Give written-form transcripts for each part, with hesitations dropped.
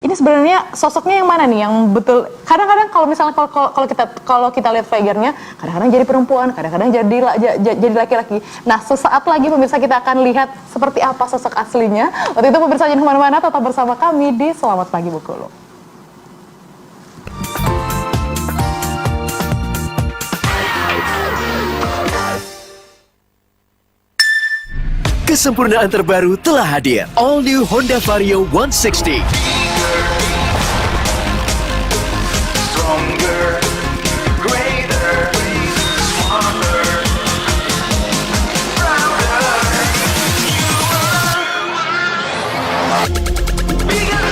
ini sebenarnya sosoknya yang mana nih yang betul? Kadang-kadang kalau misalnya kalau kita lihat figurnya, kadang-kadang jadi perempuan, kadang-kadang jadi laki-laki. Nah, sesaat lagi pemirsa kita akan lihat seperti apa sosok aslinya. Waktu itu pemirsa jangan kemana-mana, tetap bersama kami di Selamat Pagi Bengkulu. Kesempurnaan terbaru telah hadir. All New Honda Vario 160. Stronger, greater, stronger, prouder. Bigger,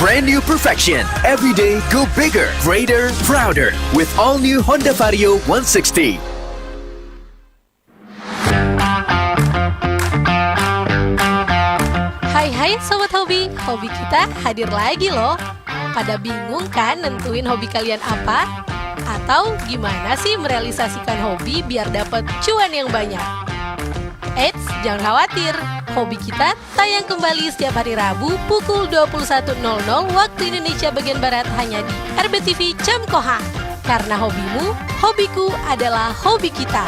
Brand new perfection. Every day go bigger, greater, prouder. With All New Honda Vario 160. Hai Sobat Hobi, hobi kita hadir lagi loh. Pada bingung kan nentuin hobi kalian apa? Atau gimana sih merealisasikan hobi biar dapat cuan yang banyak? Eits, jangan khawatir. Hobi kita tayang kembali setiap hari Rabu pukul 21.00 waktu Indonesia bagian Barat hanya di RBTV Jam Koha. Karena hobimu, hobiku adalah hobi kita.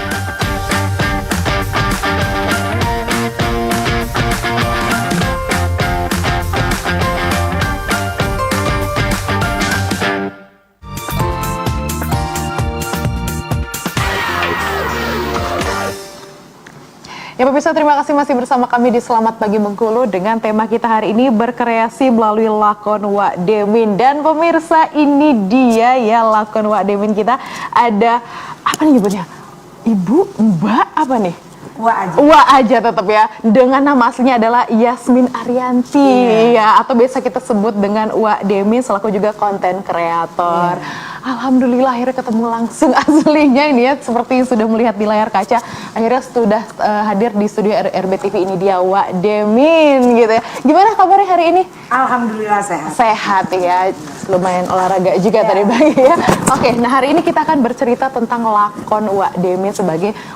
Ya pemirsa, terima kasih masih bersama kami di Selamat Pagi Bengkulu dengan tema kita hari ini berkreasi melalui lakon Wak Demin. Dan pemirsa, ini dia ya lakon Wak Demin kita. Ada apa nih nyebutnya? Ibu, Mbak, apa nih? Wak aja. Wak aja tetap ya. Dengan nama aslinya adalah Yasmin Arianti ya, atau biasa kita sebut dengan Wak Demin selaku juga konten kreator. Alhamdulillah akhirnya ketemu langsung aslinya ini ya, seperti yang sudah melihat di layar kaca. Akhirnya sudah hadir di studio RBTV, ini dia Wak Demin gitu ya. Gimana kabarnya hari ini? Alhamdulillah sehat. Sehat ya, lumayan olahraga juga tadi pagi ya. Oke, nah hari ini kita akan bercerita tentang lakon Wak Demin.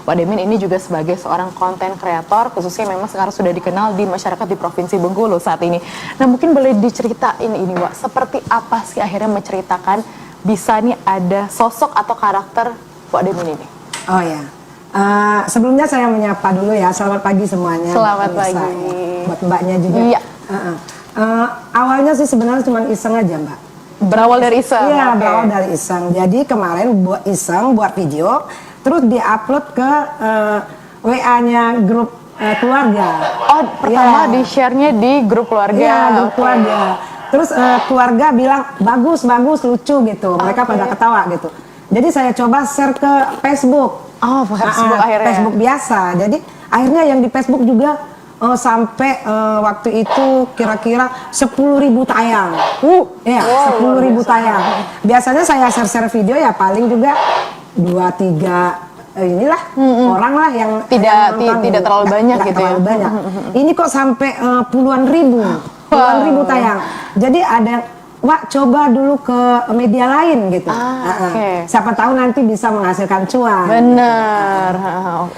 Wak Demin ini juga sebagai seorang konten kreator, khususnya memang sekarang sudah dikenal di masyarakat di Provinsi Bengkulu saat ini. Nah mungkin boleh diceritain ini Wak, seperti apa sih akhirnya menceritakan bisa nih ada sosok atau karakter Wak Demin ini? Oh ya, sebelumnya saya menyapa dulu ya, selamat pagi semuanya. Selamat pemirsa, pagi. ya. Buat mbaknya juga. Iya. Awalnya sih sebenarnya cuma iseng aja mbak. Berawal dari iseng? Iya, Oke. berawal dari iseng. Jadi kemarin buat iseng, buat video, terus diupload ke WA-nya grup keluarga. Oh, pertama di-share-nya di grup keluarga. Iya, grup Oke. keluarga. Terus keluarga bilang bagus lucu gitu. Mereka pada ketawa gitu. Jadi saya coba share ke Facebook. Oh, Facebook akhirnya. Facebook biasa. Jadi akhirnya yang di Facebook juga sampai waktu itu kira-kira 10.000 tayang. Ya, 10.000 tayang. Biasanya saya share video ya paling juga 2-3 orang lah yang Tidak nonton. terlalu banyak Nggak gitu ya. terlalu banyak. Ini kok sampai puluhan ribu tayang. Jadi ada, Wak coba dulu ke media lain gitu. Oke. Siapa tahu nanti bisa menghasilkan cuan. Bener.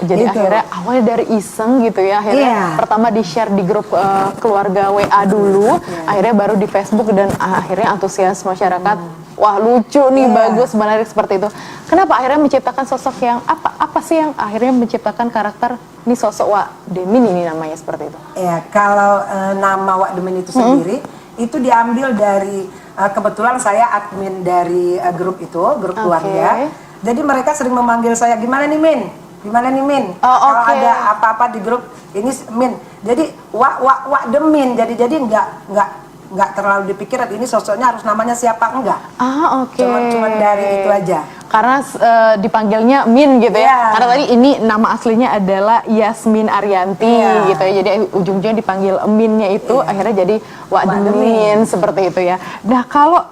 Jadi Gitu. akhirnya awalnya dari iseng gitu ya. Akhirnya Iya. pertama di-share di grup keluarga WA dulu. Akhirnya baru di Facebook dan akhirnya antusias masyarakat. Wah lucu nih, bagus, menarik seperti itu. Kenapa akhirnya menciptakan sosok yang apa sih yang akhirnya menciptakan karakter ini sosok Wak Demin ini namanya seperti itu? Ya, kalau nama Wak Demin itu sendiri itu diambil dari kebetulan saya admin dari grup itu, grup keluarga. Jadi mereka sering memanggil saya, gimana nih Min? Gimana nih Min? Kalau ada apa-apa di grup ini Min. Jadi Wak Demin. Jadi nggak terlalu dipikir ini sosoknya harus namanya siapa, enggak. Cuman dari itu aja. Karena dipanggilnya Min gitu ya. Karena tadi ini nama aslinya adalah Yasmin Arianti gitu ya. Jadi ujung-ujungnya dipanggil Minnya itu akhirnya jadi Wak Demin seperti itu ya. Nah kalau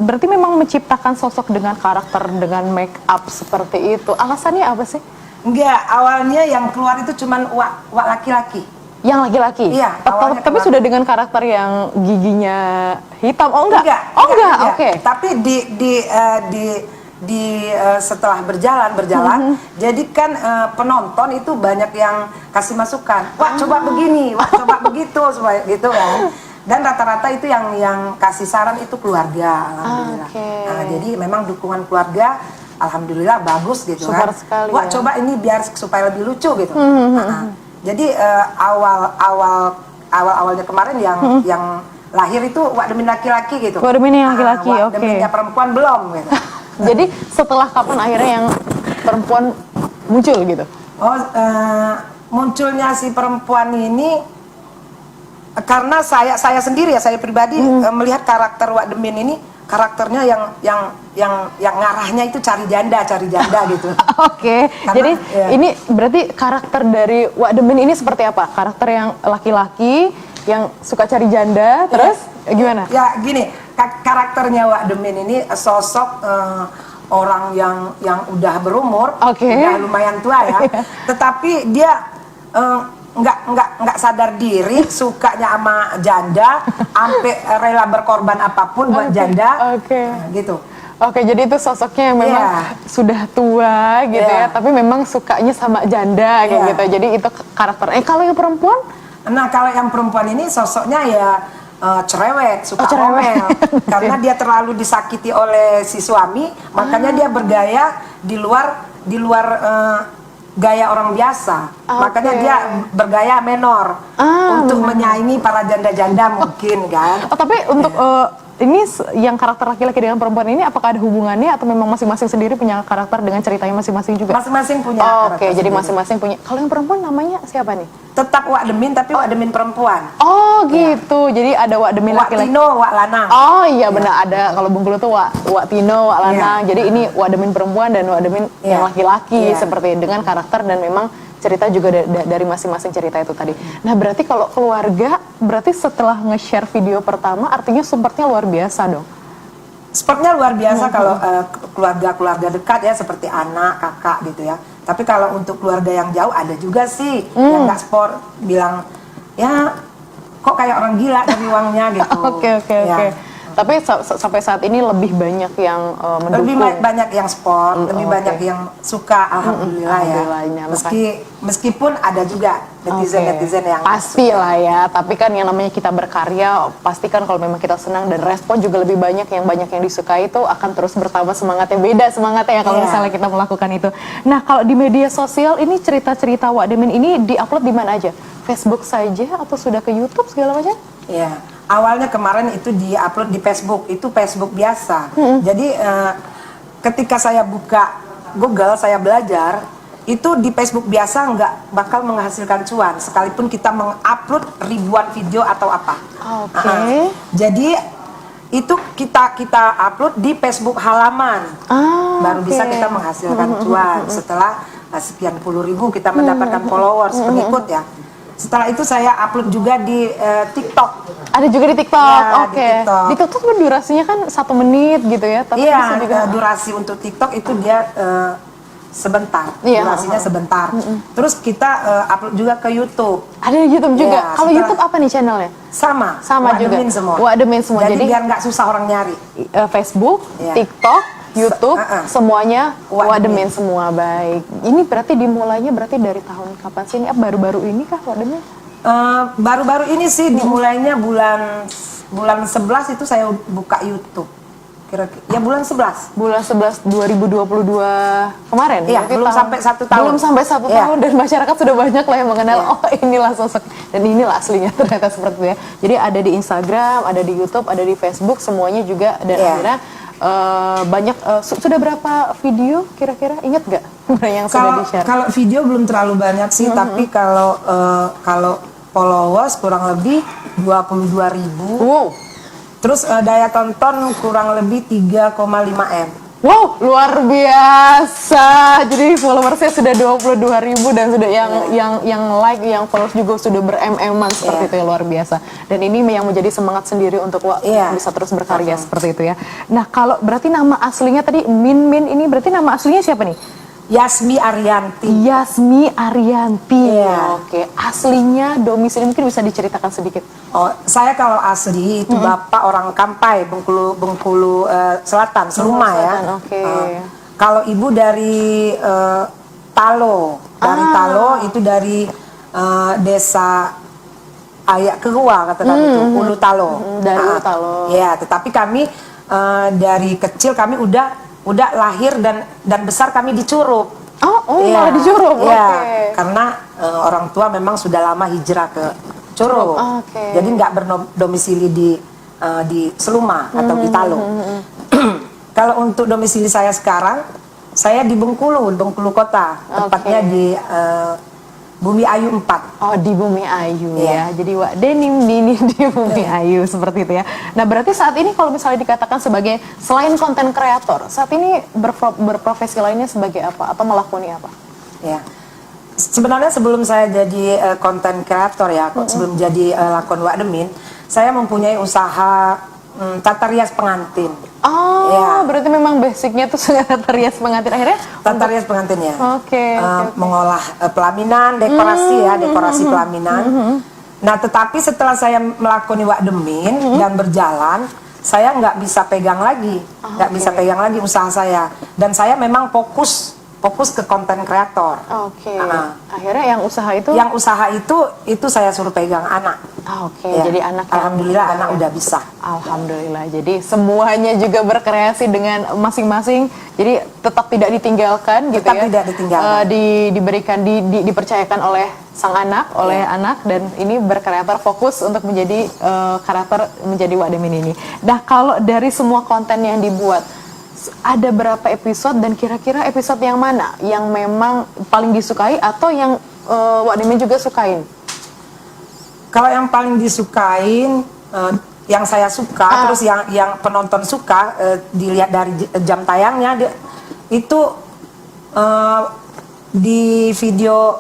berarti memang menciptakan sosok dengan karakter dengan make up seperti itu. Alasannya apa sih? Enggak, awalnya yang keluar itu cuman Wak laki-laki. Yang laki-laki? Iya. Tapi sudah dengan karakter yang giginya hitam? Oh enggak? Enggak. Oke. Tapi setelah berjalan, jadi kan penonton itu banyak yang kasih masukan. Wah coba begini, wah coba begitu, supaya gitu kan. Dan rata-rata itu yang kasih saran itu keluarga, alhamdulillah. Oke. Nah, jadi memang dukungan keluarga, alhamdulillah bagus gitu Super kan. sekali, Wah, ya. coba ini biar supaya lebih lucu gitu. Jadi awalnya kemarin yang lahir itu Wak Demin laki-laki gitu. Wak Demin yang laki-laki, Wak oke. Deminnya perempuan belum gitu. Jadi setelah kapan akhirnya yang perempuan muncul gitu? Oh, munculnya si perempuan ini karena saya sendiri ya, saya pribadi melihat karakter Wak Demin ini karakternya yang ngarahnya itu cari janda gitu. Oke, Karena, jadi ya. ini berarti karakter dari Wak Demin ini seperti apa? Karakter yang laki-laki yang suka cari janda, terus gimana? Ya gini, karakternya Wak Demin ini sosok orang yang udah berumur, Oke. udah lumayan tua ya, tetapi dia nggak sadar diri, sukanya sama janda, sampai rela berkorban apapun buat janda, Oke. Nah, gitu. Oke, jadi itu sosoknya yang memang Iya. sudah tua gitu Iya. ya, tapi memang sukanya sama janda kayak Iya. gitu. Jadi itu karakternya. Kalau yang perempuan? Nah kalau yang perempuan ini sosoknya ya cerewet, suka cerewet. ngomel, karena dia terlalu disakiti oleh si suami, makanya dia bergaya di luar gaya orang biasa. Makanya dia bergaya menor untuk menyaingi para janda-janda mungkin kan. Oh, tapi untuk ini yang karakter laki-laki dengan perempuan ini apakah ada hubungannya atau memang masing-masing sendiri punya karakter dengan ceritanya masing-masing juga? Masing-masing punya Oh, Oke, karakter jadi sendiri. masing-masing punya. Kalau yang perempuan namanya siapa nih? Tetap Wak Demin tapi Wak Demin perempuan. Oh gitu, jadi ada Wak Demin Wak laki-laki. Tino, Wak Lanang. Oh iya benar ada. Kalau Bengkulu tuh Wak Tino, Wak Lanang. Iya. Jadi ini Wak Demin perempuan dan Wak Demin yang Iya. laki-laki Iya. seperti dengan karakter dan memang cerita juga dari masing-masing cerita itu tadi. Nah berarti kalau keluarga, berarti setelah nge-share video pertama artinya supportnya luar biasa dong? Sportnya luar biasa kalau keluarga-keluarga dekat ya seperti anak, kakak gitu ya. Tapi kalau untuk keluarga yang jauh ada juga sih yang nggak sport bilang ya kok kayak orang gila dari uangnya gitu. Oke. Ya. Tapi sampai saat ini lebih banyak yang mendukung. Lebih banyak yang sport, lebih oke. banyak yang suka, alhamdulillah ya. alhamdulillahnya, Meskipun ada juga netizen yang pasti lah ya, tapi kan yang namanya kita berkarya pasti kan kalau memang kita senang dan respon juga lebih banyak yang disukai itu akan terus bertambah semangatnya, beda semangatnya ya kalau Iya. misalnya kita melakukan itu. Nah kalau di media sosial ini cerita-cerita Wak Demin ini diupload di mana aja? Facebook saja atau sudah ke YouTube segala macam? Ya, awalnya kemarin itu di-upload di Facebook, itu Facebook biasa. Jadi ketika saya buka Google, saya belajar, itu di Facebook biasa nggak bakal menghasilkan cuan, sekalipun kita mengupload ribuan video atau apa. Oke. Jadi itu kita upload di Facebook halaman, baru bisa kita menghasilkan cuan. Setelah sekian puluh ribu kita mendapatkan followers, pengikut ya. Setelah itu saya upload juga di TikTok. Ada juga di TikTok, Ya, di oke. TikTok. Di TikTok kan durasinya kan 1 menit gitu ya, tapi bisa Iya, juga. durasi untuk TikTok itu dia sebentar, Iya, durasinya sebentar. Terus kita upload juga ke YouTube. Ada di YouTube juga. Iya, Kalau setelah- YouTube apa nih channelnya? Sama Sama Wak juga. Demin semua. Wak Demin semua. Jadi Jadi- biar nggak susah orang nyari. Facebook, Iya. TikTok, YouTube, semuanya Wak Wak Demin. Demin semua. Baik. Ini berarti dimulainya dari tahun kapan sih? Ini baru-baru ini kah Wak Demin? Baru-baru ini sih dimulainya bulan 11 itu saya buka YouTube. Kira-kira ya bulan 11. Bulan 11 2022 kemarin. Iya, Berarti belum sampai 1 tahun. Belum sampai 1 Iya. tahun dan masyarakat sudah banyak lah yang mengenal. Iya. Oh inilah sosok dan inilah aslinya ternyata seperti itu ya. Jadi ada di Instagram, ada di YouTube, ada di Facebook, semuanya juga dan Iya. akhirnya banyak. Sudah berapa video kira-kira? Ingat nggak yang sudah di-share? Kalau video belum terlalu banyak sih, tapi kalau followers kurang lebih 22.000. Wow. Terus daya tonton kurang lebih 3,5 M. Wow, luar biasa. Jadi followersnya sudah 22.000 dan sudah yang like, yang followers juga sudah ber-MM-an seperti itu ya, luar biasa. Dan ini yang menjadi semangat sendiri untuk bisa terus berkarya seperti itu ya. Nah, kalau berarti nama aslinya tadi Min ini berarti nama aslinya siapa nih? Yasmi Arianti. Yasmi Arianti. Iya. Oke, aslinya domisili mungkin bisa diceritakan sedikit. Oh, saya kalau asli itu bapak orang Kampai, Bengkulu Selatan, Seruma ya. Selatan, oke. Kalau ibu dari Talo, Talo itu dari desa ayak keruah kata kami itu ulu talo. dari Ulu Talo. Ya, tetapi kami dari kecil kami udah lahir dan besar kami di Curup. Iya, Malah di Curup. iya. Oke. Karena orang tua memang sudah lama hijrah ke Curup. Oke. Jadi nggak berdomisili di Seluma atau di Talo. Kalau untuk domisili saya sekarang, saya di Bengkulu Kota, tepatnya di Bumi Ayu 4. Oh, di Bumi Ayu Iya. ya. Jadi Wak Denim Dini di Bumi Ayu seperti itu ya. Nah, berarti saat ini kalau misalnya dikatakan sebagai selain konten kreator, saat ini berprofesi lainnya sebagai apa atau melakoni apa? Ya. Sebenarnya sebelum saya jadi konten kreator ya, sebelum jadi lakon Wak Demin, saya mempunyai usaha tata rias pengantin. Oh, Ya. berarti memang basicnya tuh tata rias pengantin akhirnya. Tata rias pengantin ya. Oke. Mengolah pelaminan, dekorasi pelaminan. Nah, tetapi setelah saya melakoni Wak Demin dan berjalan, saya nggak bisa pegang lagi, bisa pegang lagi usaha saya. Dan saya memang fokus ke konten kreator. Oke. Akhirnya yang usaha itu. Yang usaha itu saya suruh pegang anak. Oke, Ya. jadi anak yang- Alhamdulillah anak udah bisa. Alhamdulillah. Jadi semuanya juga berkreasi dengan masing-masing. Jadi tetap tidak ditinggalkan gitu Tetap ya. tidak ditinggalkan. Diberikan dipercayakan oleh sang anak, oleh anak, dan ini berkreator fokus untuk menjadi karakter menjadi Wak Demin ini. Nah, kalau dari semua konten yang dibuat, ada berapa episode dan kira-kira episode yang mana yang memang paling disukai atau yang Wak Demin juga sukain? Kalau yang paling disukain, yang saya suka, terus yang penonton suka, dilihat dari jam tayangnya, itu di video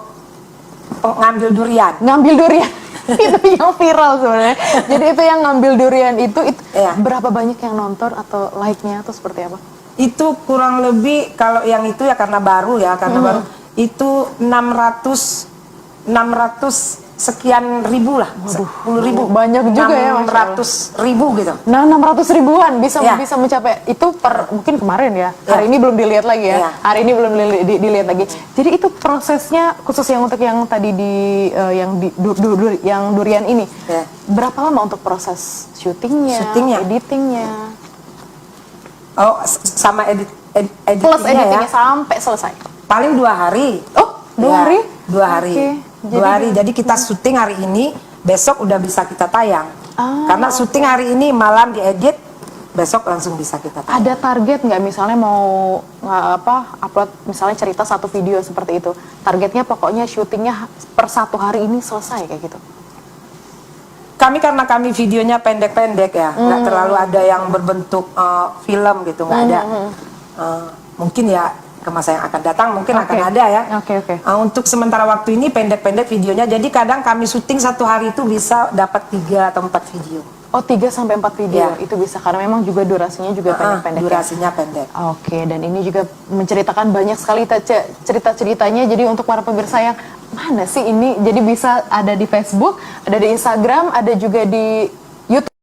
ngambil durian. Ngambil durian. Itu yang viral sebenarnya. Jadi itu yang ngambil durian itu Iya. berapa banyak yang nonton atau like-nya atau seperti apa? Itu kurang lebih, kalau yang itu ya karena baru, baru, itu 600 sekian ribu lah, 10.000, banyak juga ya, Masya Allah. 600.000 gitu. Nah, 600 ribuan bisa Ya. bisa mencapai itu mungkin kemarin ya. Ya. Hari ini belum dilihat lagi ya. Ya. Hari ini belum dilihat lagi. Jadi itu prosesnya khusus yang untuk yang tadi yang durian ini. Ya. Berapa lama untuk proses syutingnya, Syutingnya. editingnya, Oh, sama editingnya plus editingnya ya. sampai selesai? Paling 2 hari. Oh, 2 Ya, hari? 2 hari. Oke. 2 hari. Jadi kita syuting hari ini, besok udah bisa kita tayang. Karena syuting hari ini malam diedit, besok langsung bisa kita tayang. Ada target nggak misalnya mau upload misalnya cerita satu video seperti itu? Targetnya pokoknya syutingnya per 1 hari ini selesai kayak gitu. Karena kami videonya pendek-pendek ya, nggak terlalu ada yang berbentuk film gitu, nggak ada. Mungkin ya ke masa yang akan datang mungkin akan ada ya. Oke. Untuk sementara waktu ini pendek-pendek videonya, jadi kadang kami syuting 1 hari itu bisa dapat 3 atau 4 video. Oh, 3 sampai 4 video Ya. itu bisa karena memang juga durasinya juga pendek-pendek. Durasinya pendek. Oke, dan ini juga menceritakan banyak sekali cerita-ceritanya. Jadi untuk para pemirsa yang mana sih ini? Jadi bisa ada di Facebook, ada di Instagram, ada juga di YouTube.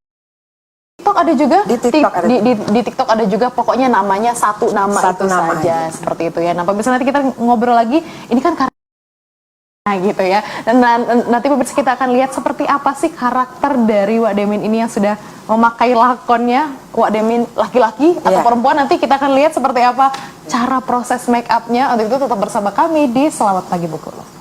TikTok ada juga Di TikTok ada. di TikTok ada juga, pokoknya namanya satu nama Satu itu nama saja aja. seperti itu ya. Nah, pemirsa nanti kita ngobrol lagi. Ini kan gitu ya. Dan nanti pemirsa kita akan lihat seperti apa sih karakter dari Wak Demin ini yang sudah memakai lakonnya Wak Demin laki-laki atau Iya. perempuan. Nanti kita akan lihat seperti apa cara proses make up-nya. Untuk itu tetap bersama kami di Selamat Pagi Bengkulu.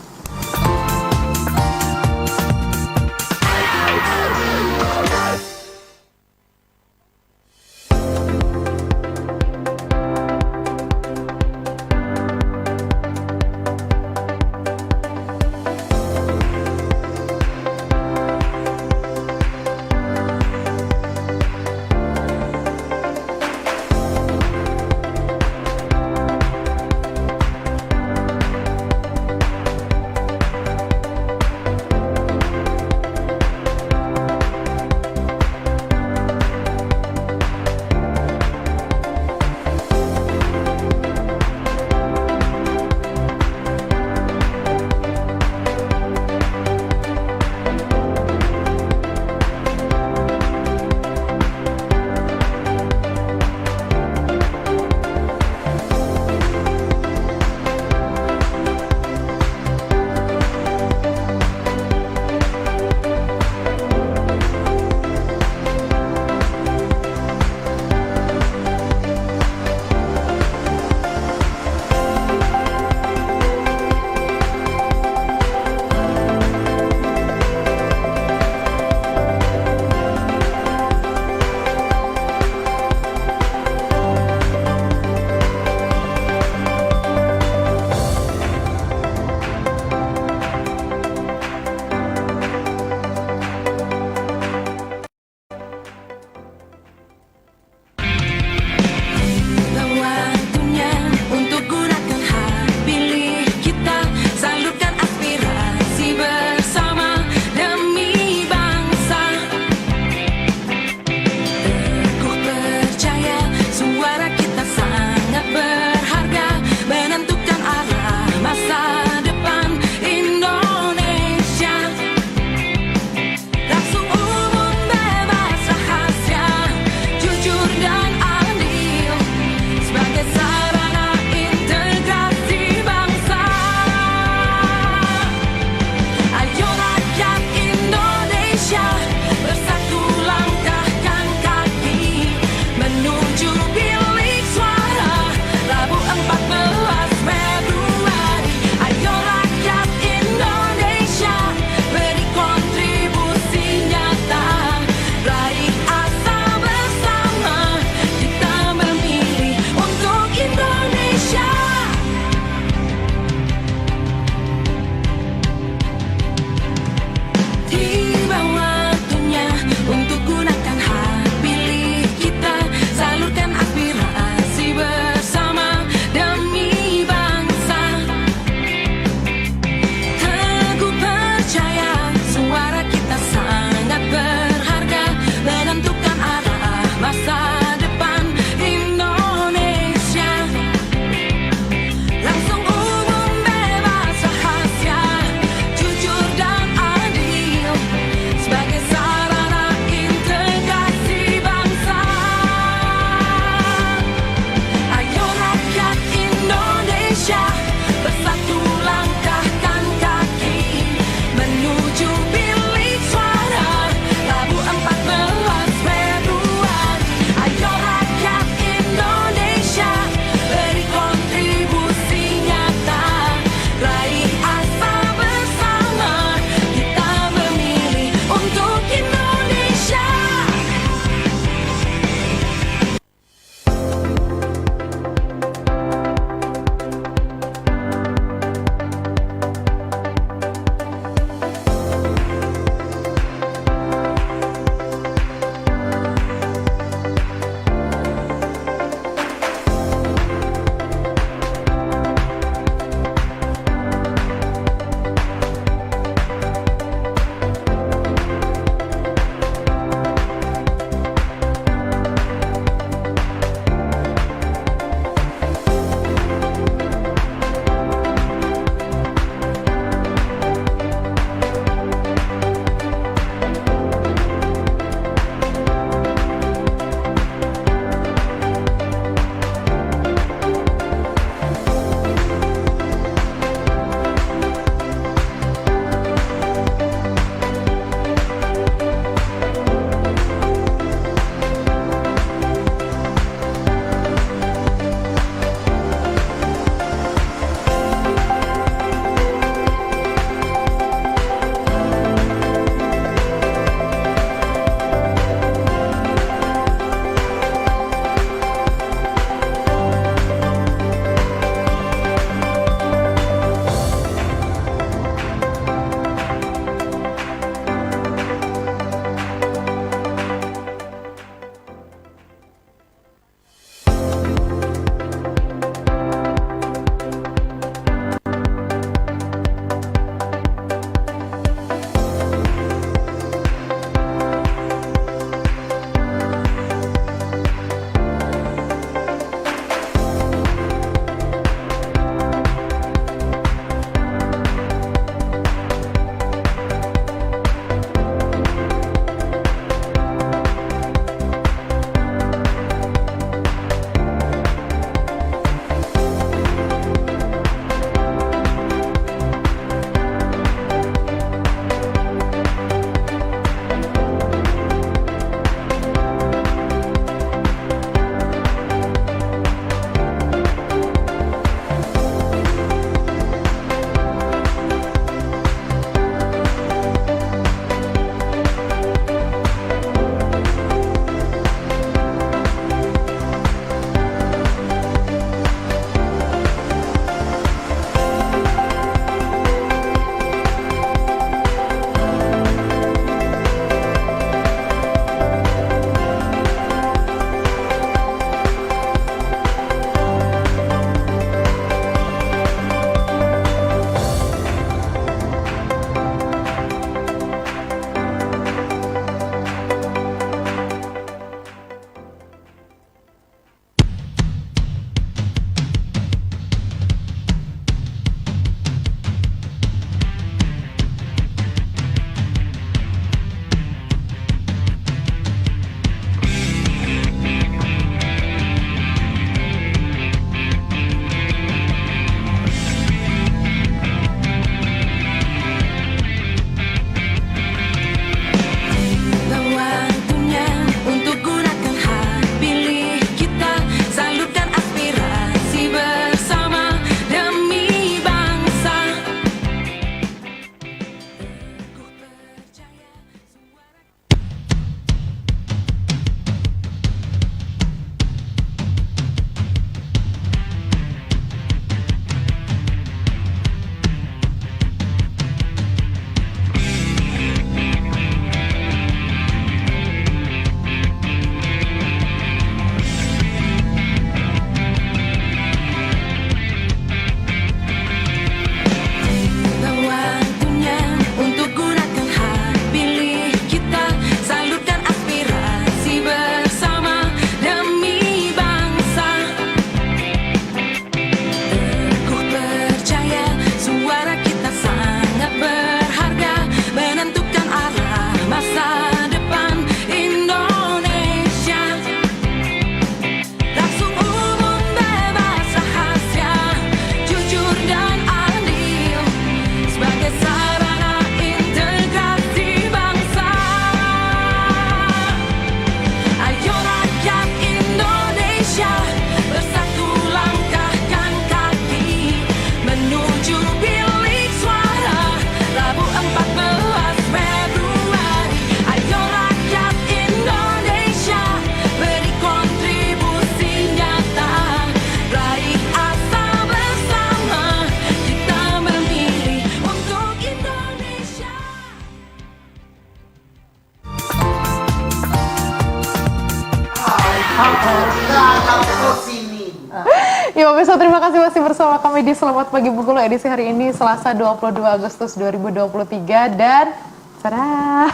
Ya pemirsa, terima kasih masih bersama kami di Selamat Pagi Bengkulu edisi hari ini Selasa 22 Agustus 2023 dan tada,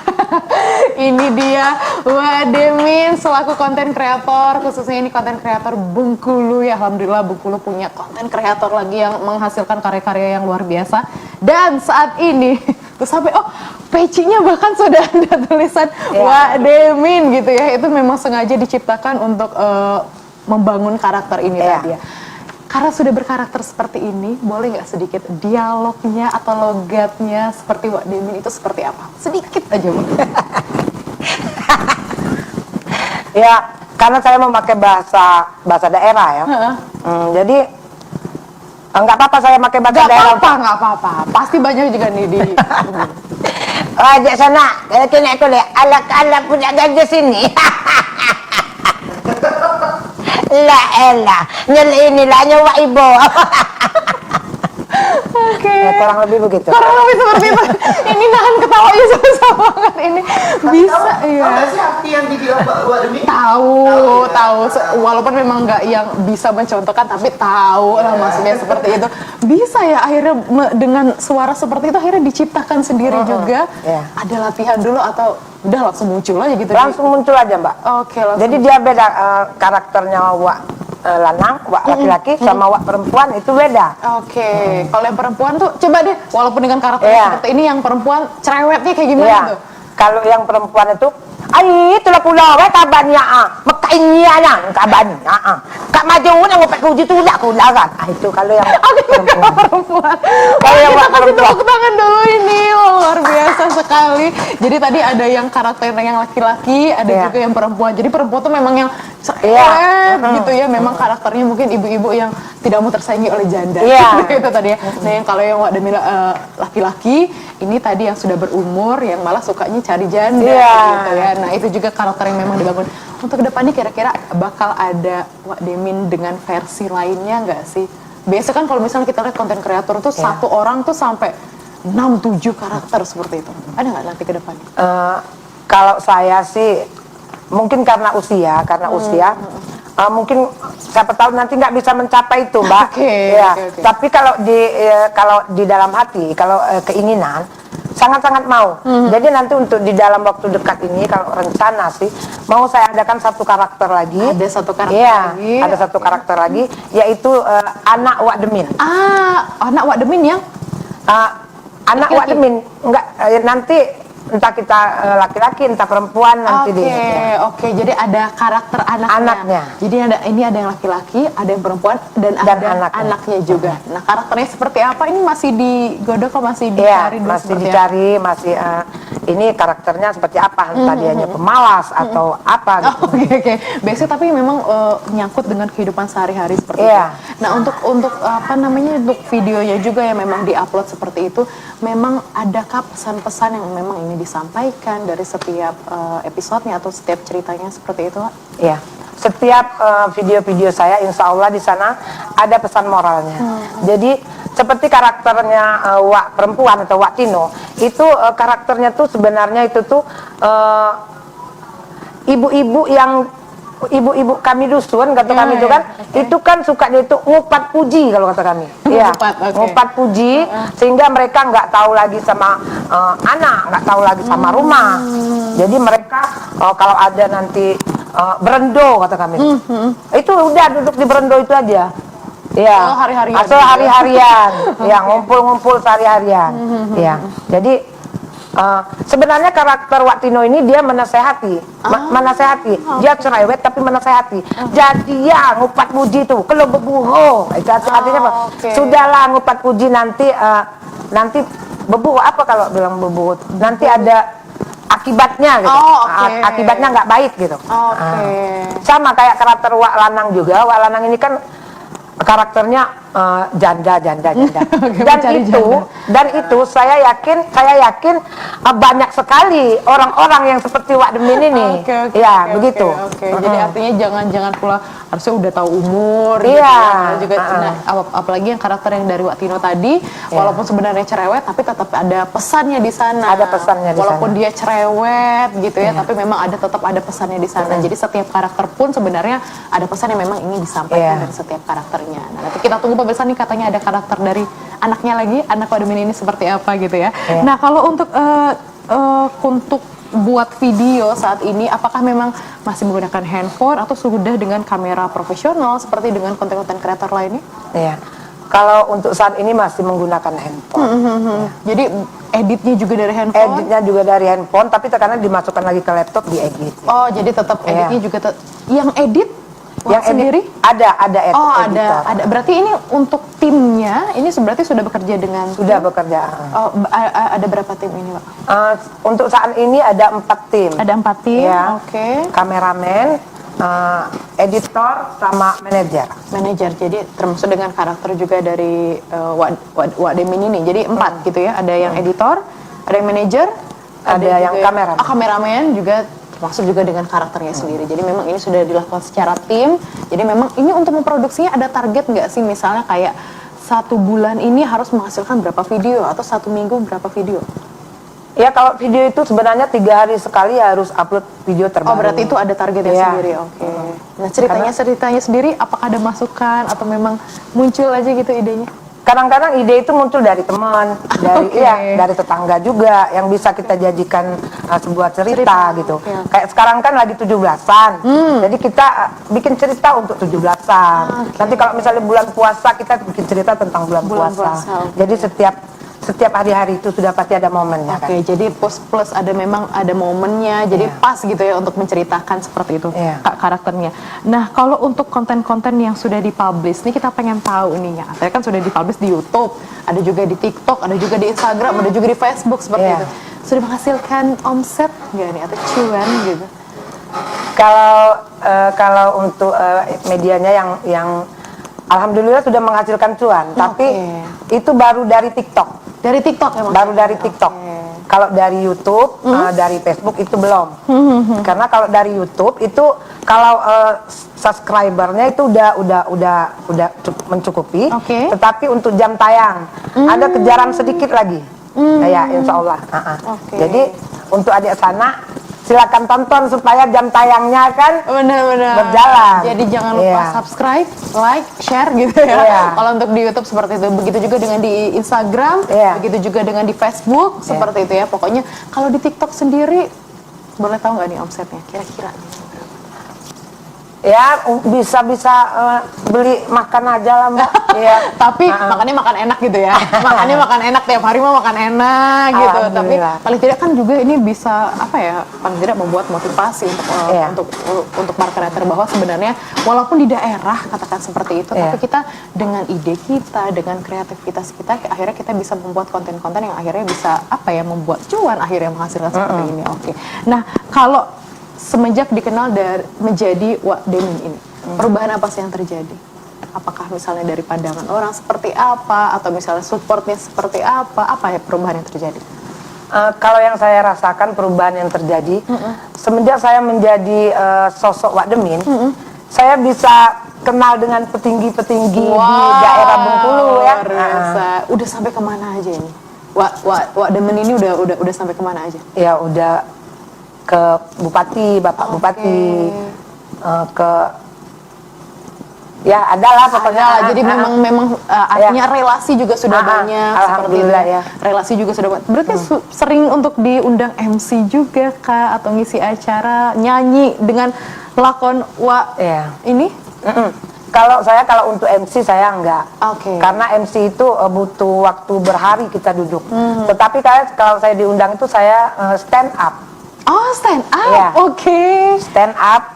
ini dia Wak Demin selaku konten kreator, khususnya ini konten kreator Bengkulu ya. Alhamdulillah Bengkulu punya konten kreator lagi yang menghasilkan karya-karya yang luar biasa. Dan saat ini tuh sampai pecinya bahkan sudah ada tulisan Wak Demin gitu ya. Itu memang sengaja diciptakan untuk membangun karakter ini tadi ya. Karena sudah berkarakter seperti ini, boleh nggak sedikit dialognya atau logatnya seperti Wak Demin itu seperti apa? Sedikit aja, Bu. Ya, karena saya memakai bahasa daerah ya. Jadi nggak apa-apa saya pakai bahasa daerah. Nggak apa-apa. Pasti banyak juga nih di. Ajak sana, kena aku lihat alak-alak punya gajah sini. Elah, inilah nyawa ibu. Oke. Kurang lebih begitu. Kurang lebih seperti itu. Ini nahan ketawanya susah banget ini. Bisa ya. Apa sih arti yang dibilang Wak Demin? Tahu. Walaupun memang nggak yang bisa mencontohkan, tapi tahu lah maksudnya seperti itu. Bisa ya akhirnya dengan suara seperti itu akhirnya diciptakan sendiri juga. Ada latihan dulu atau udah langsung muncul aja gitu? Langsung muncul aja, Mbak. Oke, langsung. Jadi dia beda karakternya Wak lanang, Wak laki-laki sama Wak perempuan itu beda. Oke. Kalau yang perempuan tuh coba deh, walaupun dengan karakternya seperti ini, yang perempuan cerewetnya kayak gimana tuh? Kalau yang perempuan itu, itulah pula kabarnya mekainya kabarnya kak maju nang ngopet puji tu lah kan. Itu kalau yang perempuan. Kalau yang kita kasih perempuan. tepuk tangan dulu ini, luar biasa sekali. Jadi tadi ada yang karakter yang laki-laki, ada juga yang perempuan. Jadi perempuan tuh memang yang gitu ya, memang karakternya mungkin ibu-ibu yang tidak mau tersaingi oleh janda. Itu tadi ya. Nah, yang kalau yang Wak Demin laki-laki, ini tadi yang sudah berumur, yang malah sukanya cari janda gitu ya. Nah, itu juga karakter yang memang dibangun. Untuk kedepannya kira-kira bakal ada Wak Demin dengan versi lainnya nggak sih? Biasa kan kalau misalnya kita lihat konten kreator tuh satu orang tuh sampai 6-7 karakter seperti itu. Ada nggak nanti ke depannya? Kalau saya sih mungkin karena usia, mungkin siapa tahu nanti nggak bisa mencapai itu, Mbak. Oke. Tapi kalau di dalam hati, kalau keinginan sangat-sangat mau. Jadi nanti untuk di dalam waktu dekat ini, kalau rencana sih mau saya adakan satu karakter lagi. Ada satu karakter lagi. Ada satu karakter lagi, yaitu anak Wak Demin. Anak Wak Demin yang anak Wak Demin nanti entah kita laki-laki entah perempuan nanti Oke, jadi ada karakter anaknya. Jadi ini ada yang laki-laki, ada yang perempuan dan ada anaknya juga. Nah, karakternya seperti apa ini masih digodok kok, masih dicari dulu? Masih dicari, ini karakternya seperti apa, entah dianya pemalas atau apa gitu. Oke. Biasanya tapi memang nyangkut dengan kehidupan sehari-hari seperti itu. Nah, untuk untuk videonya juga yang memang diupload seperti itu, memang adakah pesan-pesan yang memang ini disampaikan dari setiap episodenya atau setiap ceritanya seperti itu? Iya. Setiap video-video saya, insya Allah di sana ada pesan moralnya. Jadi seperti karakternya Wak perempuan atau Wak Tino, itu karakternya tuh sebenarnya itu tuh ibu-ibu kami dusun, kata kami itu kan, itu kan sukanya itu ngupat puji kalau kata kami. Ngupat puji, sehingga mereka nggak tahu lagi sama anak, nggak tahu lagi sama rumah. Jadi mereka kalau ada nanti berendo kata kami, itu udah duduk di berendo itu aja. Hari-harian. Asal hari-harian, ngumpul-ngumpul sehari-harian. Jadi sebenarnya karakter Wak Tino ini dia menasehati, dia cerewet tapi menasehati. Jadi ngupat puji itu, kalau bebuho, itu artinya apa? Sudahlah ngupat puji, nanti bebuho apa kalau bilang bebuho? Nanti ada akibatnya gitu. Akibatnya nggak baik gitu. Sama kayak karakter Wak Lanang juga. Wak Lanang ini kan karakternya janda. Dan itu saya yakin banyak sekali orang-orang yang seperti Wak Demin ini. Begitu. Jadi artinya jangan pula harusnya udah tahu umur Iya. gitu ya. Nah, juga nah, apalagi yang karakter yang dari Wak Tino tadi, walaupun sebenarnya cerewet tapi tetap ada pesannya di sana. Ada pesannya di walaupun sana. dia cerewet gitu ya, tapi memang tetap ada pesannya di sana. Jadi setiap karakter pun sebenarnya ada pesan yang memang ingin disampaikan dari setiap karakternya. Nah, nanti kita tunggu pemirsa nih, katanya ada karakter dari anaknya lagi, anak Wak Demin ini seperti apa gitu ya. Nah, kalau untuk buat video saat ini, apakah memang masih menggunakan handphone atau sudah dengan kamera profesional seperti dengan konten-konten kreator lainnya? Iya. Kalau untuk saat ini masih menggunakan handphone. Jadi editnya juga dari handphone? Editnya juga dari handphone, tapi terkadang dimasukkan lagi ke laptop diedit. Oh, jadi tetap editnya juga yang edit? Yang sendiri? Ada Oh, editor. ada. Berarti ini untuk timnya, ini berarti sudah bekerja dengan... Sudah bekerja. Oh, ada berapa tim ini, Pak? Untuk saat ini ada 4 tim. Ada 4 tim, Ya. oke. Kameramen, editor, sama manajer. Manajer, jadi termasuk dengan karakter juga dari Wak Demin ini. Jadi 4 gitu ya, ada yang editor, ada yang manajer, Ada yang kameramen. Kameramen juga termasuk juga dengan karakternya sendiri. Jadi memang ini sudah dilakukan secara tim. Jadi memang ini untuk memproduksinya ada target nggak sih? Misalnya kayak 1 bulan ini harus menghasilkan berapa video atau 1 minggu berapa video? Ya kalau video itu sebenarnya 3 hari sekali harus upload video terbaru. Oh, berarti itu ada targetnya Iya. sendiri, oke. Nah, ceritanya sendiri apakah ada masukan atau memang muncul aja gitu idenya? Kadang-kadang ide itu muncul dari teman, dari tetangga juga yang bisa kita jadikan sebuah cerita gitu. Kayak sekarang kan lagi 17-an. Jadi kita bikin cerita untuk 17-an. Nanti kalau misalnya bulan puasa kita bikin cerita tentang bulan puasa. Jadi setiap hari-hari itu sudah pasti ada momennya. Oke, jadi plus ada memang ada momennya, jadi pas gitu ya untuk menceritakan seperti itu karakternya. Nah, kalau untuk konten-konten yang sudah dipublish, nih kita pengen tahu nih ya. Saya kan sudah dipublish di YouTube, ada juga di TikTok, ada juga di Instagram, ada juga di Facebook seperti itu. Sudah menghasilkan omset nggak nih atau cuan gitu? Kalau untuk medianya yang alhamdulillah sudah menghasilkan cuan, tapi itu baru dari TikTok. Dari TikTok ya? Baru dari TikTok. Kalau dari YouTube, dari Facebook itu belum. Karena kalau dari YouTube itu kalau subscribernya itu udah mencukupi. Tetapi untuk jam tayang ada kejaran sedikit lagi. Ya, insya Allah. Jadi untuk adik sana silakan tonton supaya jam tayangnya kan benar-benar berjalan. Jadi jangan lupa subscribe, like, share gitu ya. Kalau untuk di YouTube seperti itu, begitu juga dengan di Instagram, begitu juga dengan di Facebook seperti itu ya. Pokoknya kalau di TikTok sendiri, boleh tahu nggak nih omsetnya kira-kira? Ya bisa beli makan aja lah Mbak. Ya. Tapi makannya makan enak gitu ya. Makannya makan enak, tiap hari mau makan enak gitu. Tapi paling tidak kan juga ini bisa apa ya? Paling tidak membuat motivasi untuk para kreator bahwa sebenarnya walaupun di daerah katakan seperti itu, tapi kita dengan ide kita, dengan kreativitas kita, akhirnya kita bisa membuat konten-konten yang akhirnya bisa apa ya? Membuat cuan, akhirnya menghasilkan seperti ini. Oke. Nah, kalau semenjak dikenal menjadi Wak Demin ini, perubahan apa sih yang terjadi? Apakah misalnya dari pandangan orang seperti apa, atau misalnya supportnya seperti apa ya perubahan yang terjadi? Kalau yang saya rasakan perubahan yang terjadi, semenjak saya menjadi sosok Wak Demin, saya bisa kenal dengan petinggi-petinggi di daerah Bengkulu ya. Udah sampai kemana aja ini? Wak Demin ini udah sampai kemana aja? Ya udah ke Bupati, Bapak Bupati, ke ya adalah pokoknya. Jadi memang artinya relasi juga sudah banyak. Alhamdulillah ya. Relasi juga sudah banyak. Berarti sering untuk diundang MC juga kah, atau ngisi acara nyanyi dengan lakon Wak ini? Kalau untuk MC saya enggak. Karena MC itu butuh waktu berhari kita duduk. Tetapi kalau saya diundang itu saya stand up. Oh, stand up, stand up,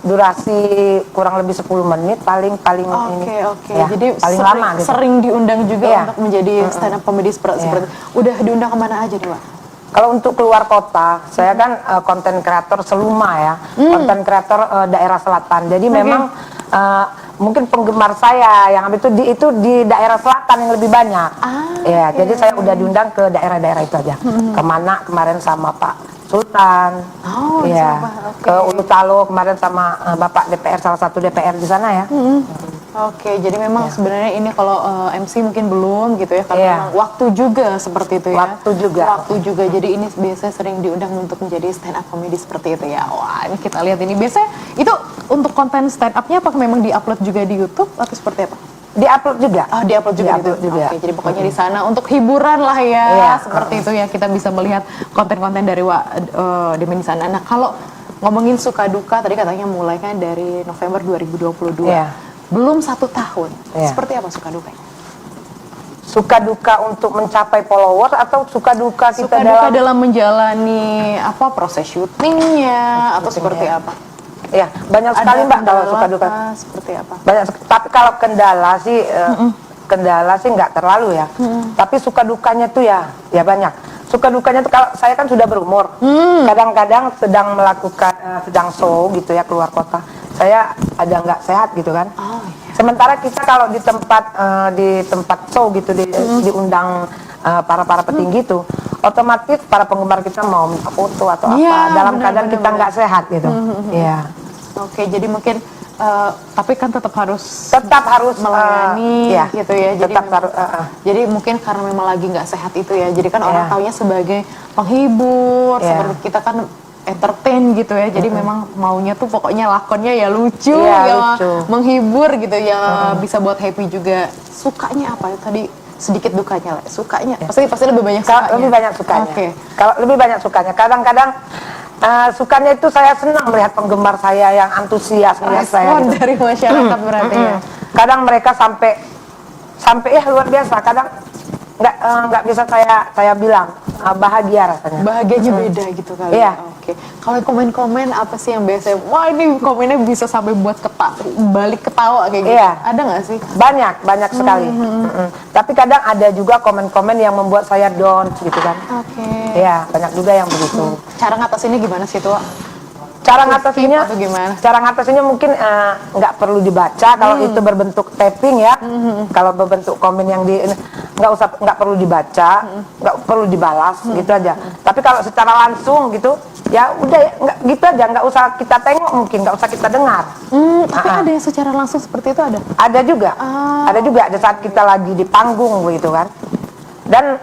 durasi kurang lebih 10 menit paling ini. Ya, jadi paling lama gitu. Sering diundang juga untuk menjadi stand up comedy seperti itu. Udah diundang kemana aja nih, Pak? Kalau untuk keluar kota, saya kan konten kreator Seluma ya, konten kreator daerah selatan. Jadi memang mungkin penggemar saya yang itu di daerah selatan yang lebih banyak. Jadi saya udah diundang ke daerah-daerah itu aja. Kemana kemarin sama Pak Sultan. Oh, di Iya. Sabah, oke. Ke Ulu Talo kemarin sama Bapak DPR, salah satu DPR di sana ya. Oke, jadi memang sebenarnya ini kalau MC mungkin belum gitu ya, karena Iya. memang waktu juga seperti itu ya. Waktu juga. Waktu juga. Jadi ini biasanya sering diundang untuk menjadi stand up comedy seperti itu ya. Wah, ini kita lihat ini. Biasanya itu untuk konten stand up-nya apakah memang di-upload juga di YouTube atau seperti apa? Di-upload juga. Oh, di-upload juga Di-upload gitu. juga. Oke, jadi pokoknya di sana untuk hiburan lah ya, Iya. seperti itu ya, kita bisa melihat konten-konten dari Demin di sana. Nah, kalau ngomongin suka duka tadi katanya mulainya dari November 2022. Iya. Belum 1 tahun. Iya. Seperti apa suka dukanya? Suka duka untuk mencapai followers atau suka duka kita Suka duka dalam dalam menjalani apa proses syutingnya atau seperti apa? ya, banyak sekali Mbak kalau kendala suka duka. kah? Seperti apa? Tapi kalau kendala sih kendala sih nggak terlalu ya. Tapi suka dukanya tuh ya banyak. Suka dukanya tuh kalau saya kan sudah berumur. Kadang-kadang sedang melakukan sedang show gitu ya keluar kota. Saya ada nggak sehat gitu kan. Oh, iya. Sementara kita kalau di tempat show gitu diundang para petinggi tuh, otomatis para penggemar kita mau minta foto atau Iya, apa dalam benar, keadaan benar, kita nggak sehat gitu. Iya. Oke, jadi mungkin tapi kan tetap harus melayani iya, gitu ya. Jadi tetap memang- harus jadi mungkin karena memang lagi nggak sehat itu ya. Jadi kan orang Iya. taunya sebagai penghibur, Iya. seperti kita kan entertain gitu ya. Jadi memang maunya tuh pokoknya lakonnya ya lucu, Iya, ya lucu. menghibur gitu ya, bisa buat happy juga. Sukanya apa ya tadi? Sedikit dukanya lah. Sukanya pasti lebih banyak Kalau sukanya. lebih banyak sukanya. Oke. Kalau lebih banyak sukanya. Kadang-kadang sukanya itu saya senang melihat penggemar saya yang antusias melihat saya. Respon Gitu. dari masyarakat berarti ya. Kadang mereka sampai ya luar biasa. Kadang nggak bisa saya bilang bahagia rasanya. Bahagianya beda gitu kali. Iya. Oke. Kalau komen-komen apa sih yang biasanya? Wah, ini komennya bisa sampai buat balik ketawa kayak gitu. Iya. Ada nggak sih? Banyak sekali. Tapi kadang ada juga komen-komen yang membuat saya down gitu kan. Oke. Iya, banyak juga yang begitu. Cara ngatasinnya gimana sih tuh? Cara ngatasinnya, Skip atau gimana? cara ngatasinnya mungkin nggak perlu dibaca kalau itu berbentuk tapping ya. Kalau berbentuk komen yang nggak perlu dibaca, nggak perlu dibalas gitu aja. Tapi kalau secara langsung gitu, ya udah ya, nggak gitu aja, nggak usah kita tengok mungkin, nggak usah kita dengar. Tapi ada yang secara langsung seperti itu ada? Ada juga, ada saat kita lagi di panggung begitu kan. Dan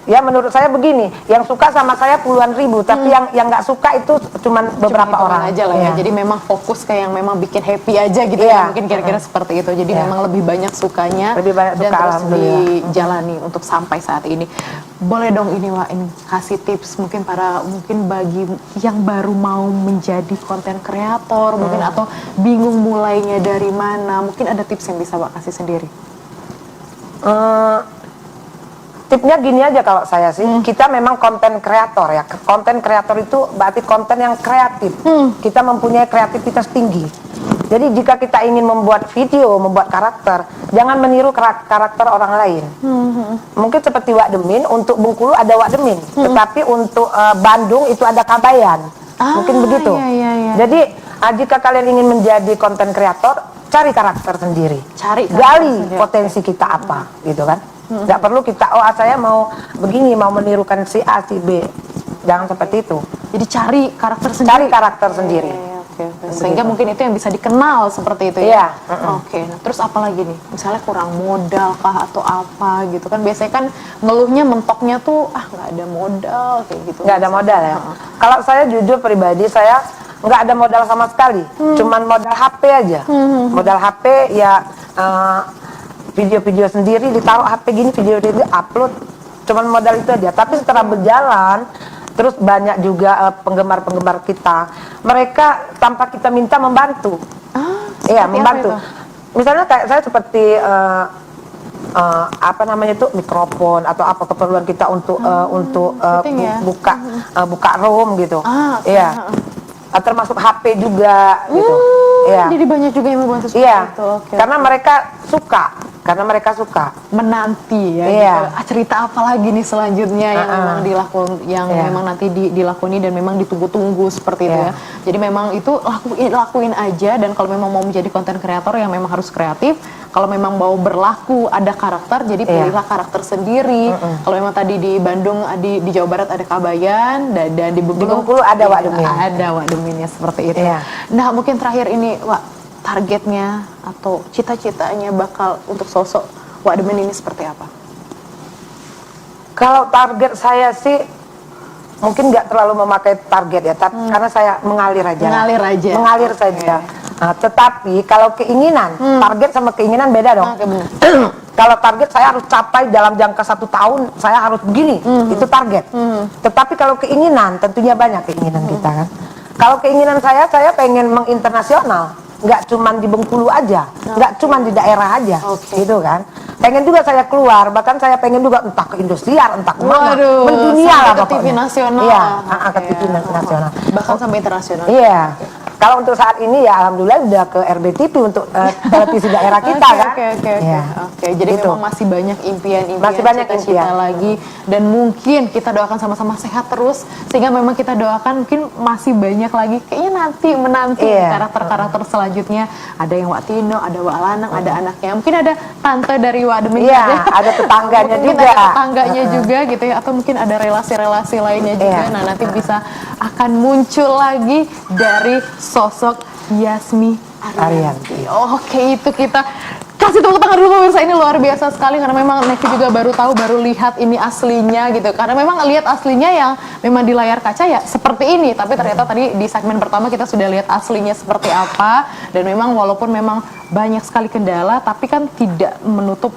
ya menurut saya begini, yang suka sama saya puluhan ribu, tapi yang nggak suka itu cuman beberapa Cuma orang aja lah ya. Iya. Jadi memang fokus ke yang memang bikin happy aja gitu ya. Iya. Mungkin kira-kira seperti itu. Jadi Iya. memang lebih banyak sukanya Lebih banyak dan suka, terus alhamdulillah. dijalani untuk sampai saat ini. Boleh dong ini Wak, ini kasih tips mungkin bagi yang baru mau menjadi konten kreator mungkin atau bingung mulainya dari mana. Mungkin ada tips yang bisa Wak kasih sendiri. Tipnya gini aja kalau saya sih, kita memang konten kreator ya. Konten kreator itu berarti konten yang kreatif. Kita mempunyai kreativitas tinggi. Jadi jika kita ingin membuat video, membuat karakter, jangan meniru karakter orang lain. Mungkin seperti Wak Demin, untuk Bengkulu ada Wak Demin, tetapi untuk Bandung itu ada Kabayan. Mungkin begitu. Iya. Jadi jika kalian ingin menjadi konten kreator, cari karakter sendiri. Cari karakter Gali sendiri. potensi kita apa, gitu kan? Nggak perlu kita, saya mau begini, mau menirukan si A, si B. Jangan seperti itu. Jadi cari karakter sendiri. Cari karakter sendiri. Oke. Sehingga mungkin itu yang bisa dikenal seperti itu ya. Iya. Oke. Nah, terus apa lagi nih? Misalnya kurang modal kah atau apa gitu kan? Biasanya kan ngeluhnya mentoknya tuh nggak ada modal kayak gitu. Nggak ada modal ya. Kalau saya jujur pribadi, saya nggak ada modal sama sekali. Cuman modal HP aja. Modal HP ya video-video sendiri ditaruh HP gini, video upload. Cuman modal itu aja. Tapi setelah berjalan, terus banyak juga penggemar-penggemar kita. Mereka tanpa kita minta membantu. Iya, seperti membantu. apa itu? Misalnya kayak saya seperti apa namanya itu mikrofon atau apa keperluan kita untuk fitting ya. buka room gitu. Oke. Iya. Termasuk HP juga gitu. Iya. Jadi banyak juga yang membantu seperti Iya. itu. Oke. Karena mereka suka karena mereka suka. Menanti ya. Iya. Gitu. Cerita apa lagi nih selanjutnya yang memang memang nanti dilakoni dan memang ditunggu-tunggu seperti itu ya. Jadi memang itu lakuin aja, dan kalau memang mau menjadi konten kreator yang memang harus kreatif, kalau memang mau berlaku ada karakter, jadi pilihlah karakter sendiri. Kalau memang tadi di Bandung, di Jawa Barat ada Kabayan, dan di Bengkulu ada Wak Demin. Ada Wak Deminnya seperti itu. Nah, mungkin terakhir ini Wak, targetnya atau cita-citanya bakal untuk sosok Wak Demin ini seperti apa? Kalau target saya sih mungkin nggak terlalu memakai target ya, tapi karena saya mengalir aja. Mengalir saja. Nah, tetapi kalau keinginan, target sama keinginan beda dong. Kalau target saya harus capai dalam jangka 1 tahun, saya harus begini, itu target. Tetapi kalau keinginan, tentunya banyak keinginan kita kan. Kalau keinginan saya pengen menginternasional. Nggak cuma di Bengkulu aja, nggak cuma di daerah aja, gitu kan. Pengen juga saya keluar, bahkan saya pengen juga entah ke industrial, entah kemana, mendunia lah ke TV nasional. Iya, ke TV nasional. Bahkan sampai internasional. Iya. Kalau untuk saat ini ya alhamdulillah udah ke RBTV untuk televisi daerah kita kan. Oke. Jadi gitu. memang masih banyak impian-impian, masih banyak cita-cita lagi, dan mungkin kita doakan sama-sama sehat terus, sehingga memang kita doakan mungkin masih banyak lagi, kayaknya menanti karakter-karakter selanjutnya. Ada yang Wak Tino, ada Wak Lanang, ada anaknya, mungkin ada tante dari Wak Demin. Iya, ada tetangganya juga. Ada tetangganya juga gitu ya, atau mungkin ada relasi-relasi lainnya juga. Nah, nanti bisa akan muncul lagi dari sosok Yasmi Ariyanti. Oke, itu kita kasih tepuk tangan dulu pemirsa, ini luar biasa sekali karena memang Neki juga baru tahu, baru lihat ini aslinya gitu. Karena memang lihat aslinya yang memang di layar kaca ya seperti ini, tapi ternyata tadi di segmen pertama kita sudah lihat aslinya seperti apa, dan memang walaupun memang banyak sekali kendala, tapi kan tidak menutup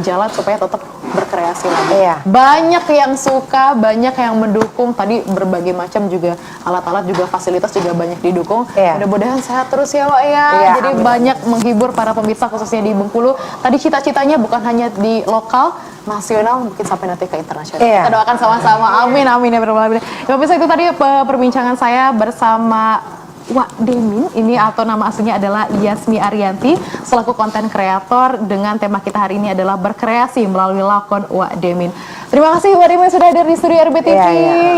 jalan supaya tetap berkreasi lagi. Banyak yang suka, banyak yang mendukung, tadi berbagai macam juga alat-alat juga fasilitas juga banyak didukung. Mudah-mudahan sehat terus ya Wak ya. Jadi banyak menghibur para pemirsa khususnya di Bengkulu. Tadi cita-citanya bukan hanya di lokal, nasional, mungkin sampai nanti ke internasional. Kita doakan sama-sama. Amin ya benar-benar. Ya pemirsa, itu tadi perbincangan saya bersama Wak Demin ini, atau nama aslinya adalah Yasmi Ariyanti, selaku konten kreator, dengan tema kita hari ini adalah berkreasi melalui lakon Wak Demin. Terima kasih Wak Demin sudah hadir di studio RBTV.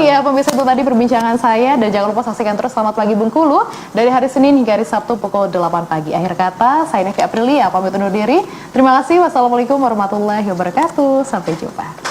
Ya pemirsa, itu tadi perbincangan saya, dan jangan lupa saksikan terus Selamat Pagi Bengkulu dari hari Senin hingga hari Sabtu pukul 8 pagi. Akhir kata, saya Neki Aprilia pamit undur diri. Terima kasih. Wassalamualaikum warahmatullahi wabarakatuh. Sampai jumpa.